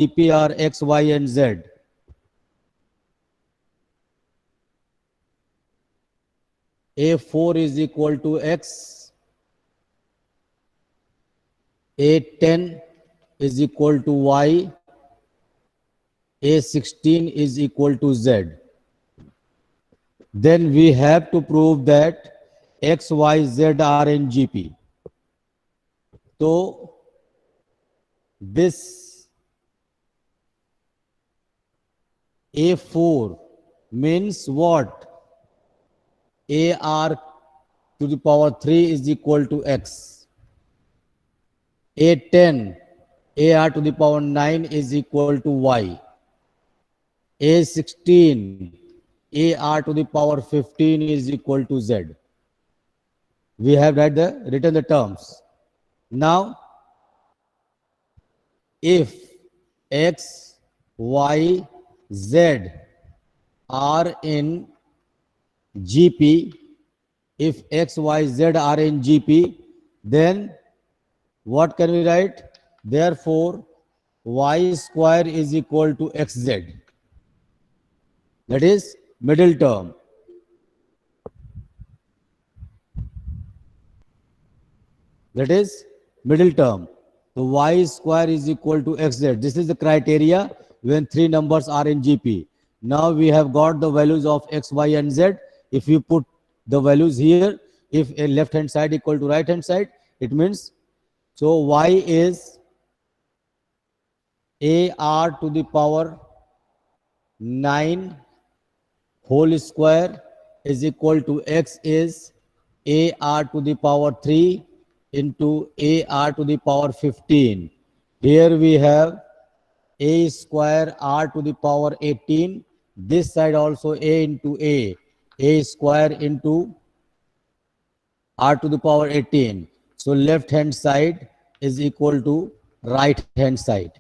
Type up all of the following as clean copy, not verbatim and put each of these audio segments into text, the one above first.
GP are X, Y, and Z. A4 is equal to X, A10 is equal to Y, A16 is equal to Z. Then we have to prove that X, Y, Z are in GP. So this A4 means what? AR to the power 3 is equal to X. A10, AR to the power 9 is equal to Y. A16, AR to the power 15 is equal to Z. We have written the terms. Now, if X, Y, Z are in GP, if X, Y, Z are in GP, then what can we write? Therefore, Y square is equal to XZ. That is middle term. That is middle term. So Y square is equal to XZ. This is the criteria when three numbers are in GP. Now we have got the values of X, Y, and Z. If you put the values here, if a left hand side equal to right hand side, it means so Y is AR to the power 9 whole square is equal to X is AR to the power 3 into AR to the power 15. Here we have A square R to the power 18. This side also A into A square into R to the power 18. So left hand side is equal to right hand side.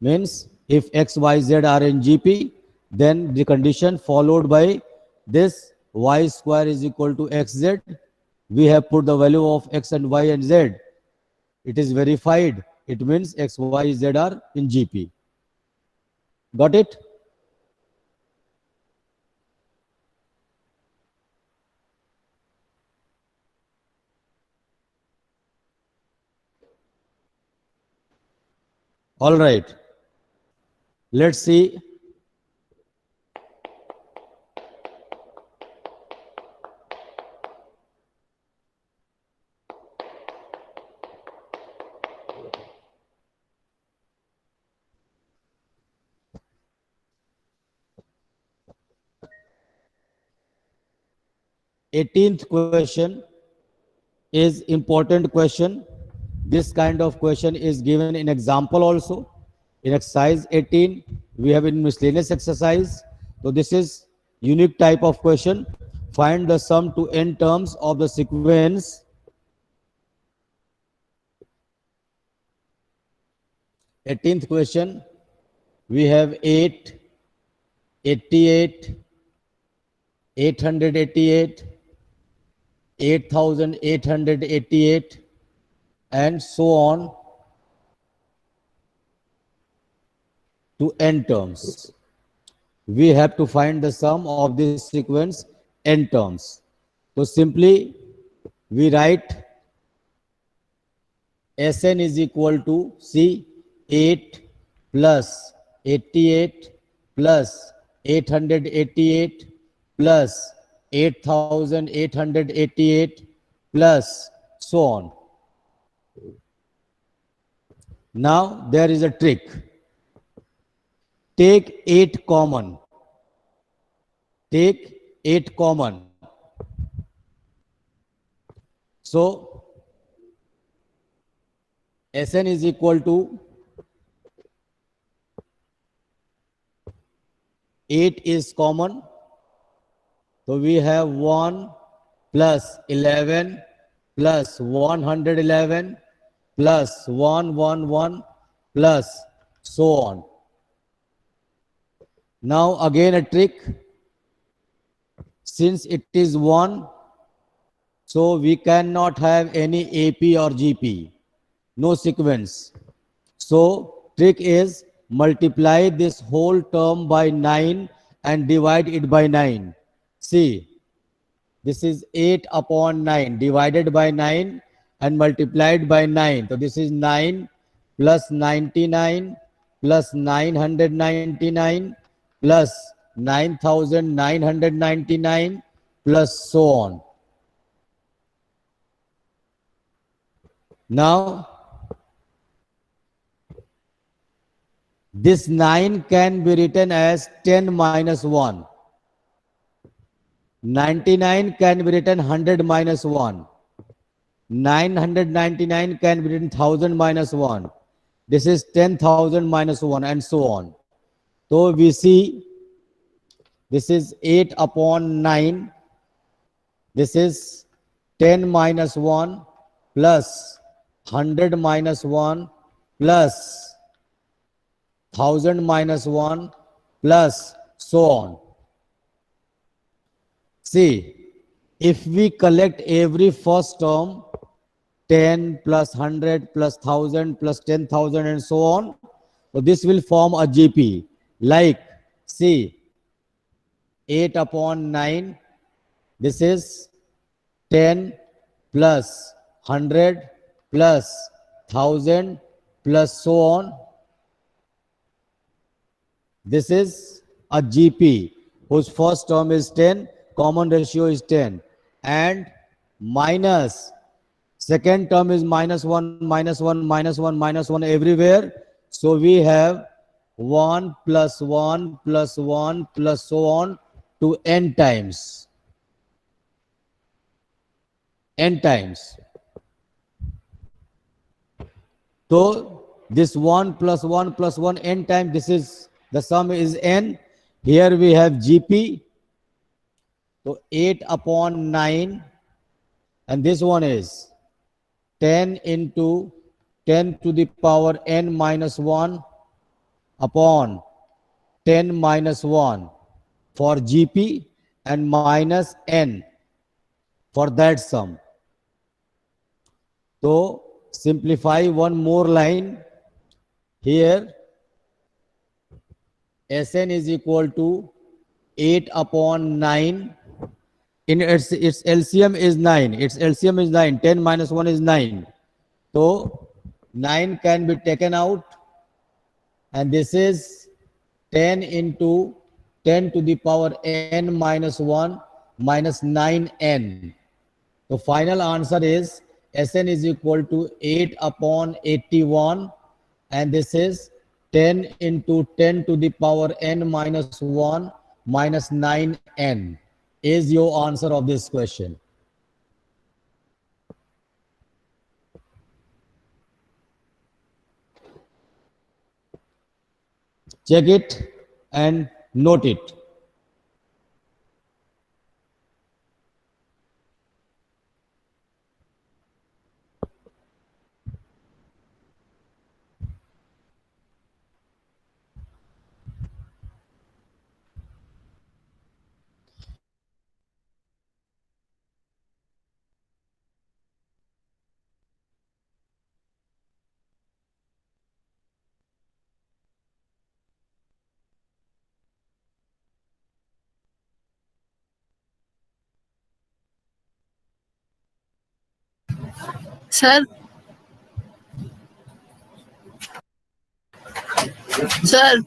Means if X, Y, Z are in GP, then the condition followed by this Y square is equal to XZ. We have put the value of X and Y and Z. It is verified. It means X, Y, Z are in GP. Got it? All right. Let's see. Eighteenth question is important question. This kind of question is given in example also. In exercise 18, we have in miscellaneous exercise. So this is unique type of question. Find the sum to n terms of the sequence. 18th question, we have 8, 88, 888, 8888, and so on to n terms. We have to find the sum of this sequence n terms. So simply we write Sn is equal to C 8 plus 88 plus 888 plus 8888 plus so on. Now there is a trick. Take 8 common. Take 8 common. So Sn is equal to 8 is common. So we have 1 plus 11 plus 111 plus 111 plus so on. Now again a trick. Since it is 1, so we cannot have any AP or GP. No sequence. So trick is multiply this whole term by 9 and divide it by 9. See, this is 8 upon 9 divided by 9 and multiplied by 9. So this is 9 plus 99 plus 999 plus 9999 plus so on. Now, this 9 can be written as 10 minus 1. 99 can be written 100 minus 1. 999 can be written 1000 minus 1. This is 10,000 minus 1 and so on. So we see this is 8 upon 9. This is 10 minus 1 plus 100 minus 1 plus 1000 minus 1 plus so on. See, if we collect every first term, 10 plus 100 plus 1000 plus 10,000 and so on, so this will form a GP. Like, see, 8 upon 9, this is 10 plus 100 plus 1000 plus so on. This is a GP whose first term is 10, common ratio is 10, and minus second term is minus 1, minus 1, minus 1, minus 1 everywhere. So we have 1 plus 1 plus 1 plus so on to n times. N times. So this 1 plus 1 plus 1 n times, this is the sum is n. Here we have GP. So 8 upon 9, and this one is 10 into 10 to the power n minus 1 upon 10 minus 1 for GP and minus n for that sum. So simplify one more line here. Sn is equal to 8 upon 9. In its LCM is 9. Its LCM is 9. 10 minus 1 is 9. So 9 can be taken out, and this is 10 into 10 to the power n minus 1 minus 9n. The final answer is Sn is equal to 8 upon 81, and this is 10 into 10 to the power n minus 1 minus 9n is your answer of this question. Check it and note it. Sir, sir,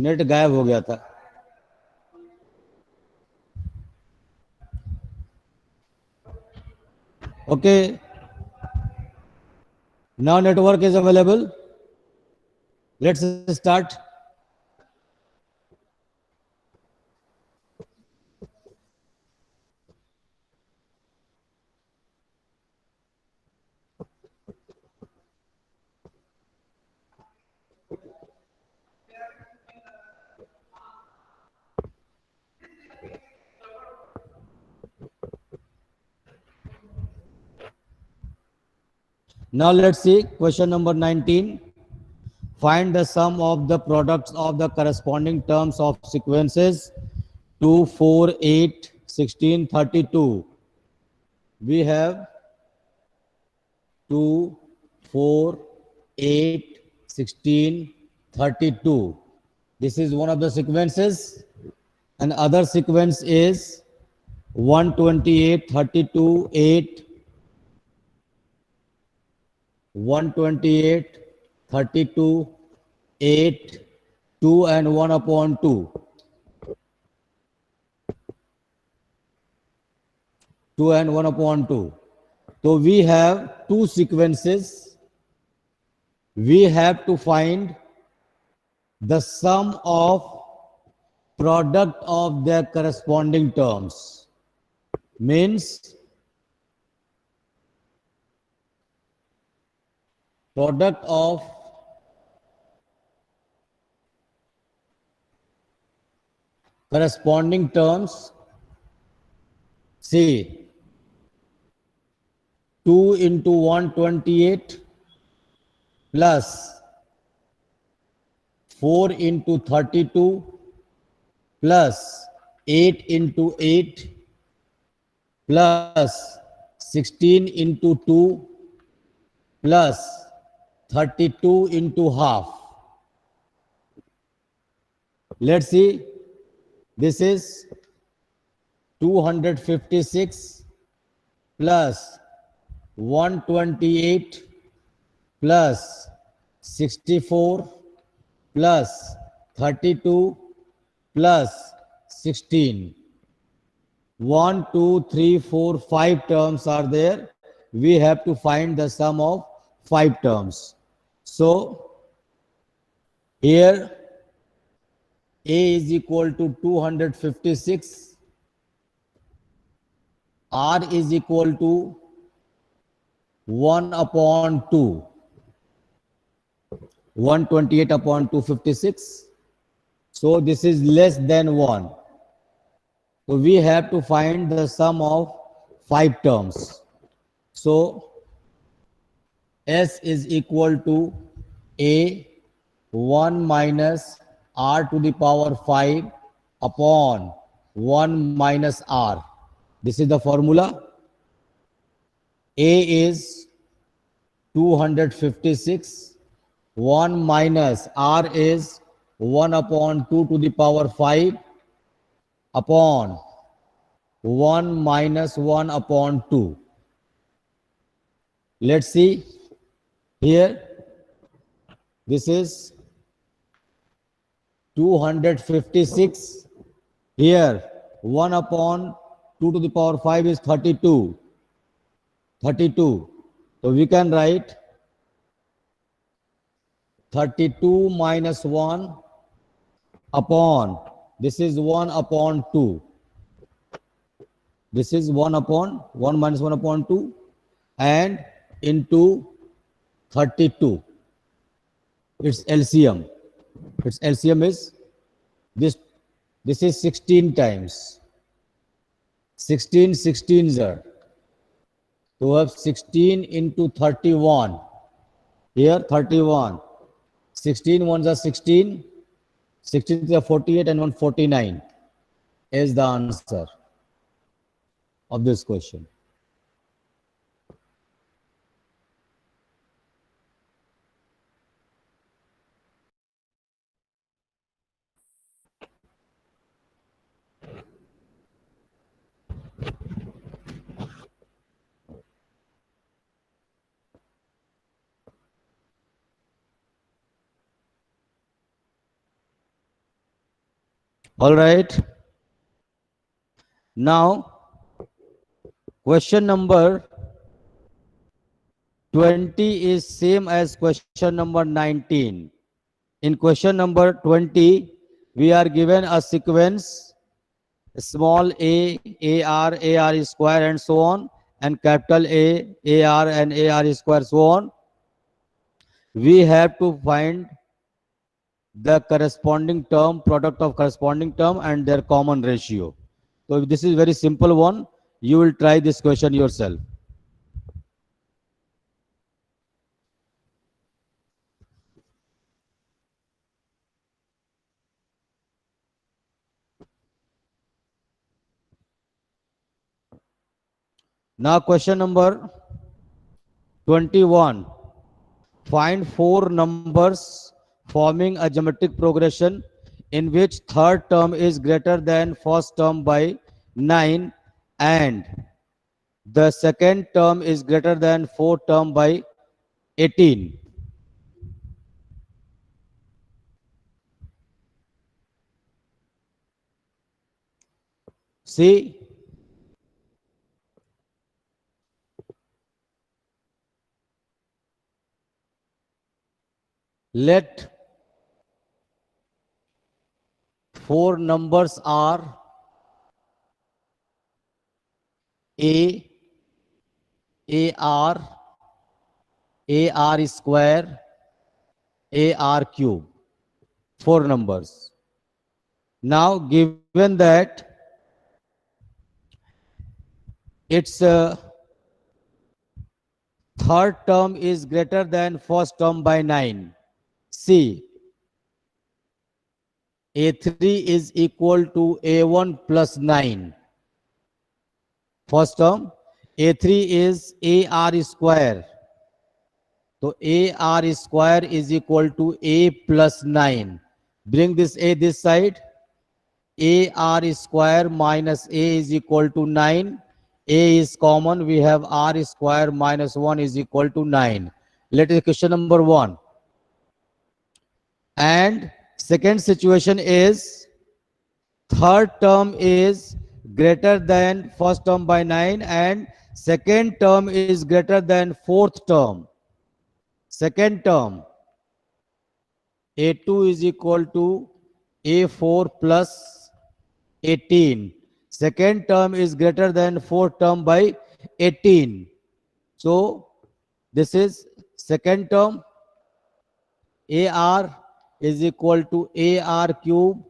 net गायब हो गया था. Okay, now network is available. Let's start. Now let's see question number 19. Find the sum of the products of the corresponding terms of sequences 2, 4, 8, 16, 32. We have 2, 4, 8, 16, 32. This is one of the sequences. And other sequence is 128, 32, 8, 128, 32, 8, 2 and 1 upon 2. 2 and 1 upon 2. So we have two sequences. We have to find the sum of product of their corresponding terms. Means product of corresponding terms. See, 2 into 128 plus 4 into 32 plus 8 into 8 plus 16 into 2 plus 32 into half. Let's see. This is 256 plus 128 plus 64 plus 32 plus 16. 1, 2, 3, 4, 5 terms are there. We have to find the sum of 5 terms. So here A is equal to 256, R is equal to 1 upon 2, 128 upon 256. So this is less than 1. So we have to find the sum of 5 terms. So S is equal to A 1 minus R to the power 5 upon 1 minus R. This is the formula. A is 256. 1 minus R is 1 upon 2 to the power 5 upon 1 minus 1 upon 2. Let's see here. This is 256. Here 1 upon 2 to the power 5 is 32. 32. So we can write 32 minus 1 upon, this is 1 upon 2. This is 1 upon 1 minus 1 upon 2 and into 32. Its LCM. Its LCM is this. This is 16 times. 16 16s are. So we have 16 into 31. Here 31. 16 ones are 16. 16 is 48 and 149 is the answer of this question. All right. Now, question number 20 is same as question number 19. In question number 20, we are given a sequence small a, AR, AR square and so on, and capital A, AR and AR square so on. We have to find the corresponding term, product of corresponding term and their common ratio. So this is very simple one. You will try this question yourself. Now question number 21. Find four numbers forming a geometric progression in which third term is greater than first term by 9 and the second term is greater than fourth term by 18. See, let four numbers are A, AR, AR square, AR cube. Four numbers. Now, given that its third term is greater than first term by 9. See, A3 is equal to A1 plus 9. First term, A3 is AR square. So AR square is equal to A plus 9. Bring this A this side. AR square minus A is equal to 9. A is common. We have R square minus 1 is equal to 9. Let us question number 1. And second situation is third term is greater than first term by 9 and second term is greater than fourth term. Second term, A2 is equal to A4 plus 18. Second term is greater than fourth term by 18. So, this is second term. AR is equal to AR cube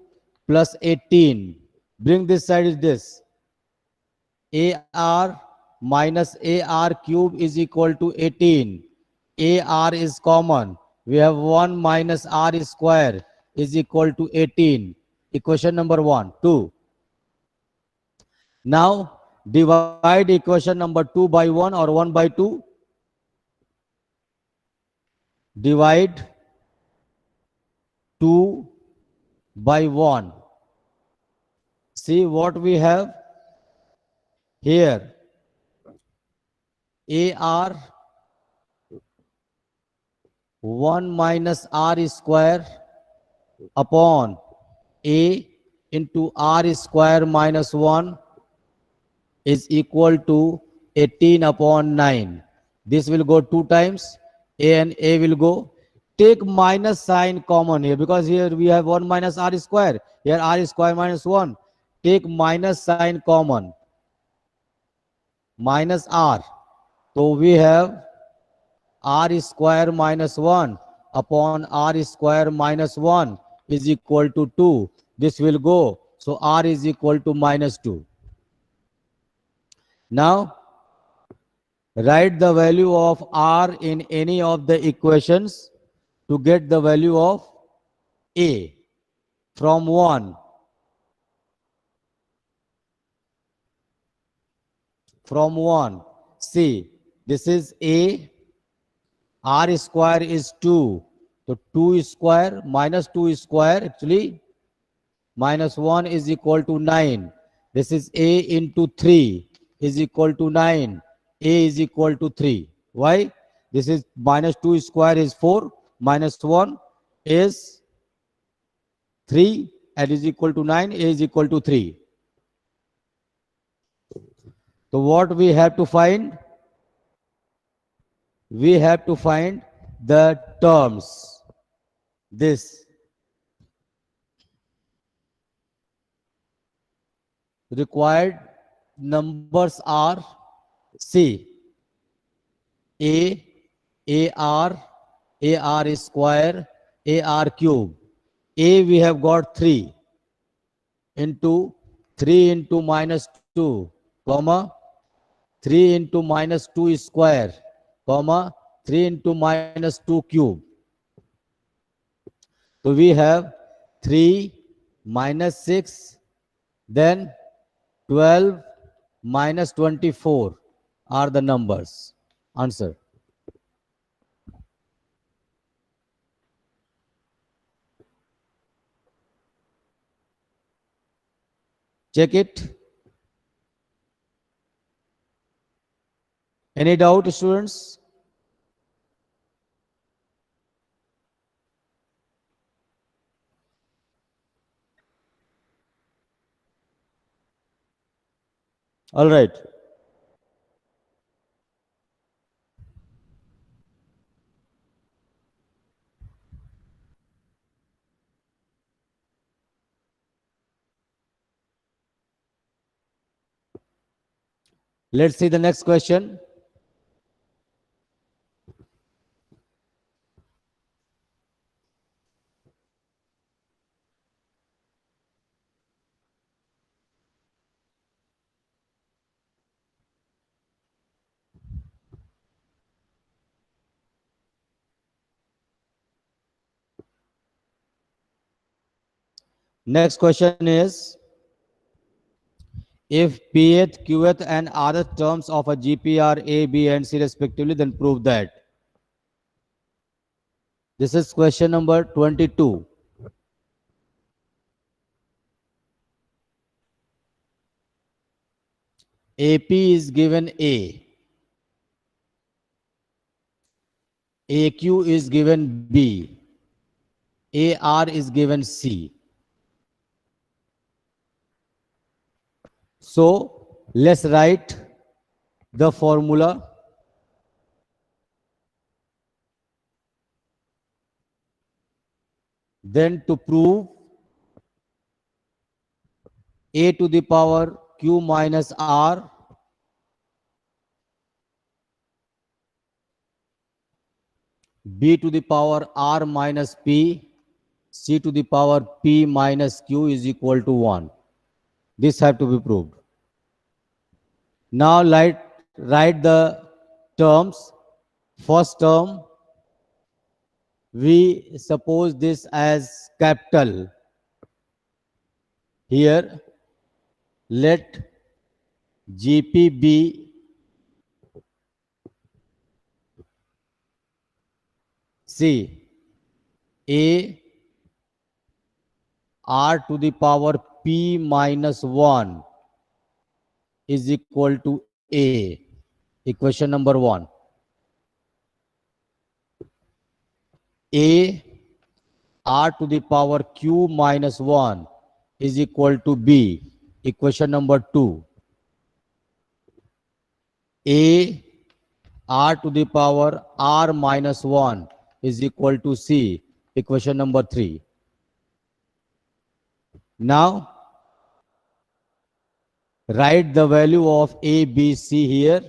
plus 18. Bring this side is this. AR minus AR cube is equal to 18. AR is common. We have 1 minus R square is equal to 18. Equation number 1, 2. Now, divide equation number 2 by 1 or 1 by 2. Divide 2 by 1. See what we have here. AR 1 minus R square upon A into R square minus 1 is equal to 18 upon 9. This will go 2 times. A and A will go. Take minus sign common here because here we have 1 minus R square. Here R square minus 1. Take minus sign common. Minus R. So we have R square minus 1 upon R square minus 1 is equal to 2. This will go. So R is equal to minus 2. Now, write the value of R in any of the equations to get the value of A from 1. From 1. See, this is A. R square is 2. So 2 square minus 2 square actually minus 1 is equal to 9. This is A into 3 is equal to 9. A is equal to 3. Why? This is minus 2 square is 4. Minus 1 is 3 L is equal to 9, A is equal to 3. So what we have to find? We have to find the terms. This required numbers are C, A, AR, AR square, AR cube. A we have got 3 into 3 into minus 2, comma 3 into minus 2 square, comma 3 into minus 2 cube. So we have 3 minus 6, then 12 minus 24 are the numbers. Answer. Check it. Any doubt, students? All right. Let's see the next question. Next question is, if Pth, Qth and other terms of a GP are A, B and C respectively, then prove that. This is question number 22. AP is given A. AQ is given B. AR is given C. So let's write the formula. Then to prove A to the power Q minus R B to the power R minus P, C to the power P minus Q is equal to 1. This have to be proved. Now write the terms. First term, we suppose this as capital. Here, let GP be C, A R to the power P minus 1 is equal to A. Equation number 1. A R to the power Q minus 1 is equal to B. Equation number 2. A R to the power R minus 1 is equal to C. Equation number 3. Now, write the value of A, B, C here,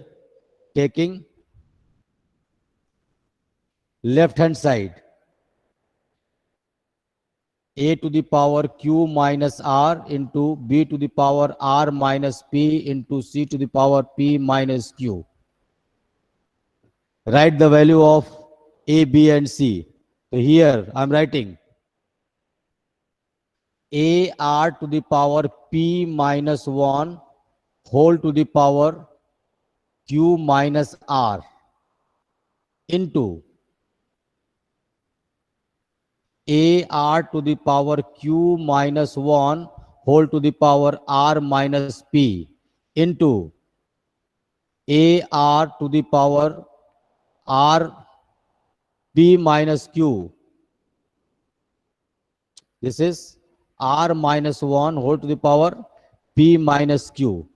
taking left hand side. A to the power Q minus R into B to the power R minus P into C to the power P minus Q. Write the value of A, B and C. So here I am writing A R to the power P minus 1 whole to the power Q minus R into A R to the power Q minus 1 whole to the power R minus P into A R to the power R P minus Q. This is r minus 1 whole to the power p minus q.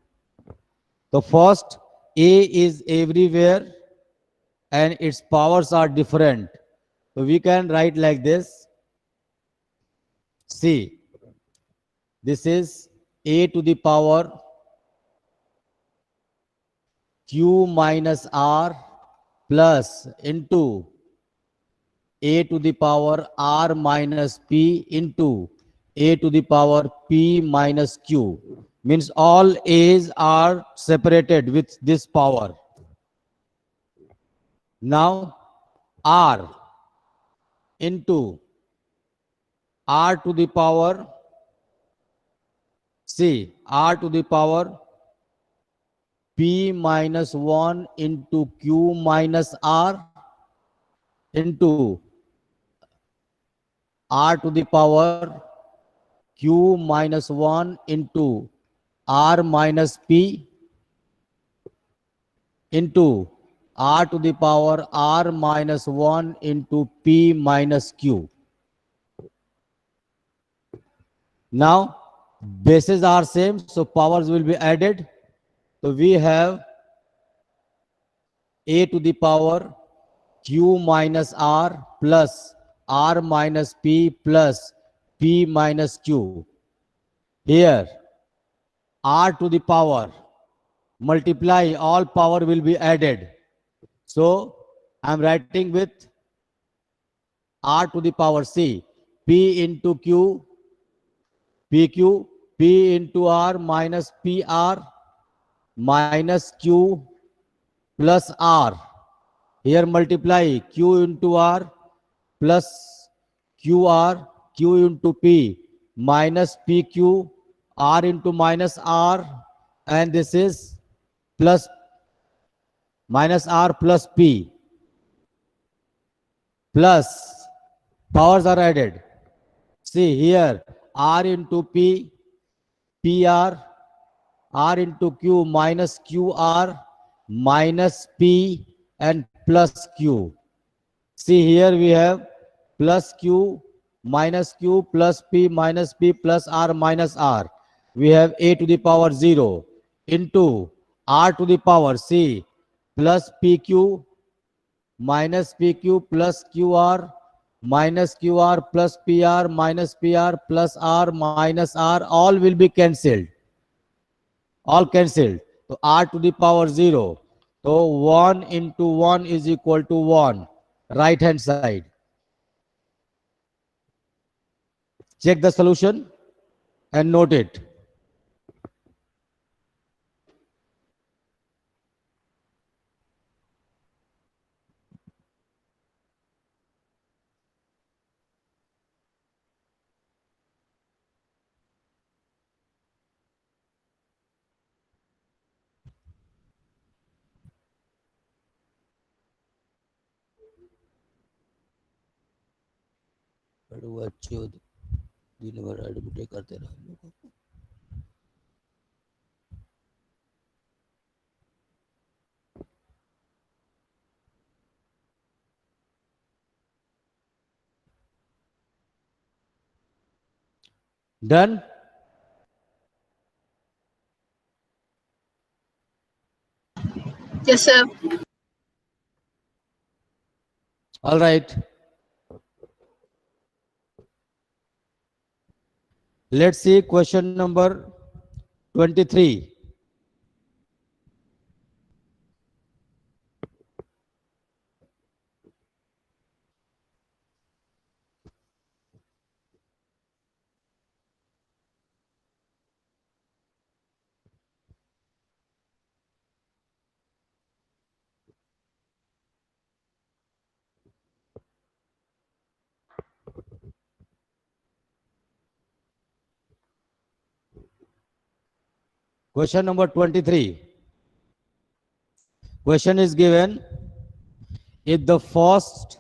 The first, A is everywhere and its powers are different. So we can write like this. See, this is A to the power q minus r plus into A to the power r minus p into A to the power p minus q. Means all A's are separated with this power. Now r into r to the power, see, r to the power p minus 1 into q minus r into r to the power q minus 1 into r minus p into r to the power r minus 1 into p minus q. Now bases are same, so powers will be added. So we have A to the power q minus r plus r minus p plus p minus q. Here r to the power, multiply, all power will be added. So I am writing with r to the power c, p into q, pq, p into r minus pr minus q plus r. Here multiply q into r plus qr, q into p minus pq, r into minus r, and this is plus minus r plus p, plus powers are added. See here r into p, pr, r into q minus qr minus p and plus q. See here we have plus q minus q plus p minus p plus r minus r. We have a to the power 0 into r to the power c plus pq minus pq plus qr minus qr plus pr minus pr plus r minus r, all will be cancelled. All cancelled. So r to the power 0. So 1 into 1 is equal to 1. Right hand side. Check the solution and note it. वो अच्छे हो, दिन भर admit करते रहो। Done? Yes, sir. All right. Let's see question number 23. Question number 23. Question is given, if the first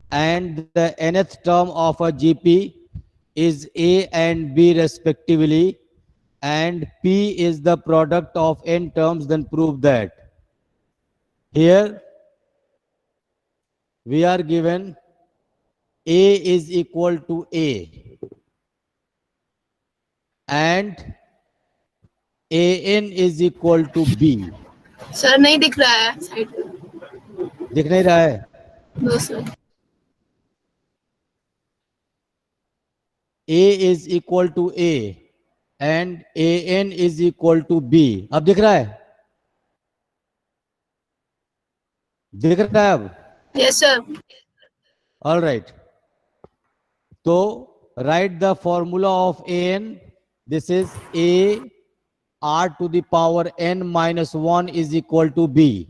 and the nth term of a GP is A and B respectively, and P is the product of n terms, then prove that. Here we are given A is equal to A. and an is equal to b. Sir नहीं दिख रहा है side पे। दिख नहीं रहा है? No sir. a is equal to a and an is equal to b. अब दिख रहा है? दिख रहा है अब? Yes sir. ऑल राइट, तो right the formula of an. This is a r to the power n minus 1 is equal to b.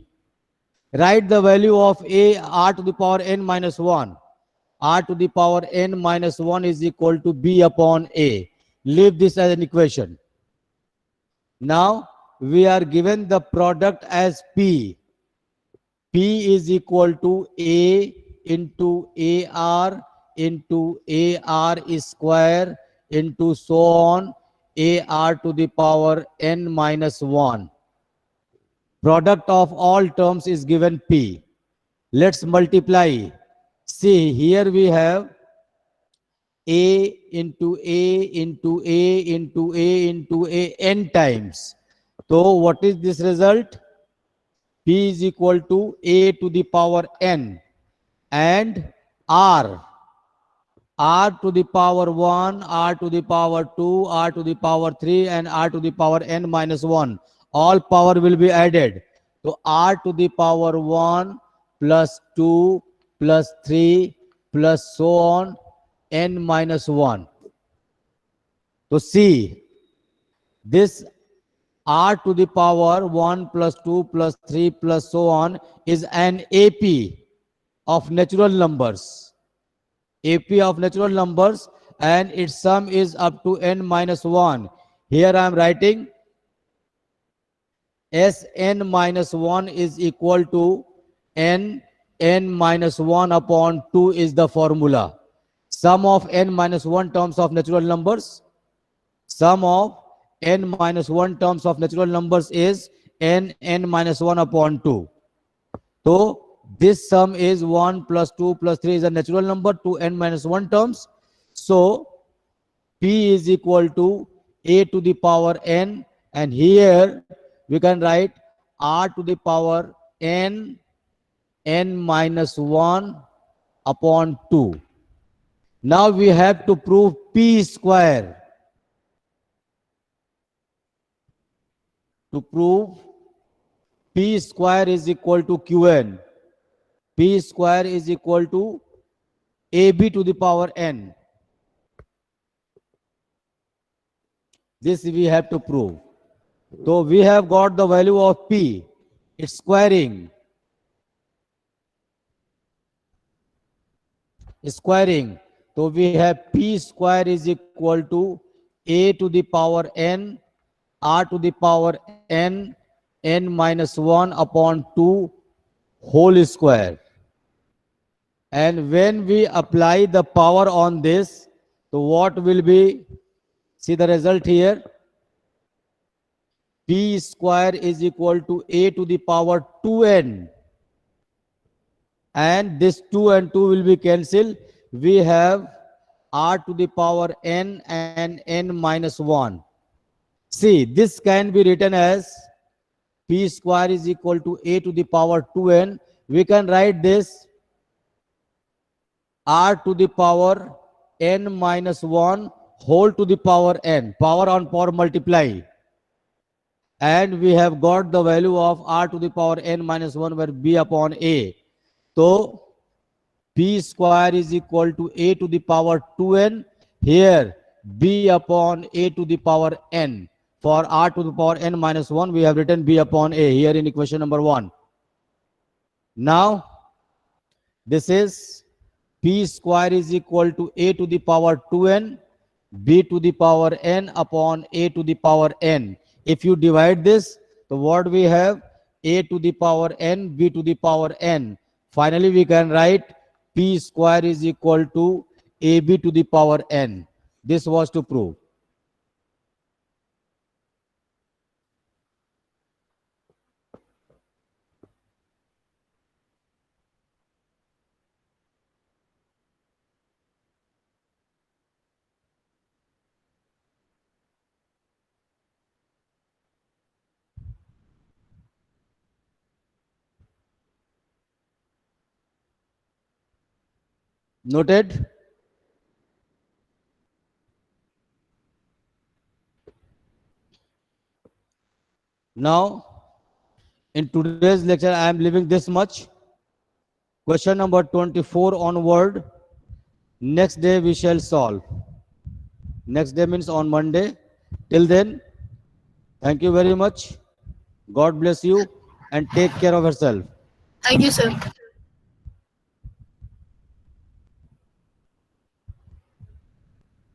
Write the value of a r to the power n minus 1. R to the power n minus 1 is equal to b upon a. Leave this as an equation. Now we are given the product as p. P is equal to a into ar into ar square into so on ar to the power n minus 1. Product of all terms is given p. Let's multiply. See, here we have a into a into a into a into a n times. So what is this result? P is equal to a to the power n and r to the power 1, r to the power 2, r to the power 3 and r to the power n minus 1. All power will be added. So r to the power 1 plus 2 plus 3 plus so on n minus 1. So see, this r to the power 1 plus 2 plus 3 plus so on is an AP of natural numbers. AP of natural numbers, and its sum is up to n minus 1. Here I am writing Sn minus 1 is equal to n minus 1 upon 2 is the formula. Sum of n minus 1 terms of natural numbers. Sum of n minus 1 terms of natural numbers is n minus 1 upon 2. So this sum is 1 plus 2 plus 3 is a natural number to n minus 1 terms. So p is equal to a to the power n, and here we can write r to the power n minus 1 upon 2. Now we have to prove p square. To prove p square is equal to qn, p square is equal to ab to the power n. This we have to prove. So we have got the value of p, its squaring. So we have p square is equal to a to the power n, r to the power n, n minus 1 upon 2 whole square. And when we apply the power on this, so what will be? See the result here. P square is equal to a to the power 2n. And this 2 and 2 will be cancelled. We have r to the power n and n minus 1. See, this can be written as p square is equal to a to the power 2n. We can write this r to the power n minus 1 whole to the power n. Power on power multiply. And we have got the value of r to the power n minus 1 where b upon a. So p square is equal to a to the power 2n. Here b upon a to the power n. For r to the power n minus 1, we have written b upon a here in equation number 1. Now this is p square is equal to a to the power 2n, b to the power n upon a to the power n. If you divide this, so what we have? A to the power n, b to the power n. Finally, we can write p square is equal to ab to the power n. This was to prove. Noted? Now, in today's lecture, I am leaving this much. Question number 24 onward. Next day we shall solve. Next day means on Monday. Till then, thank you very much. God bless you and take care of yourself. Thank you, sir.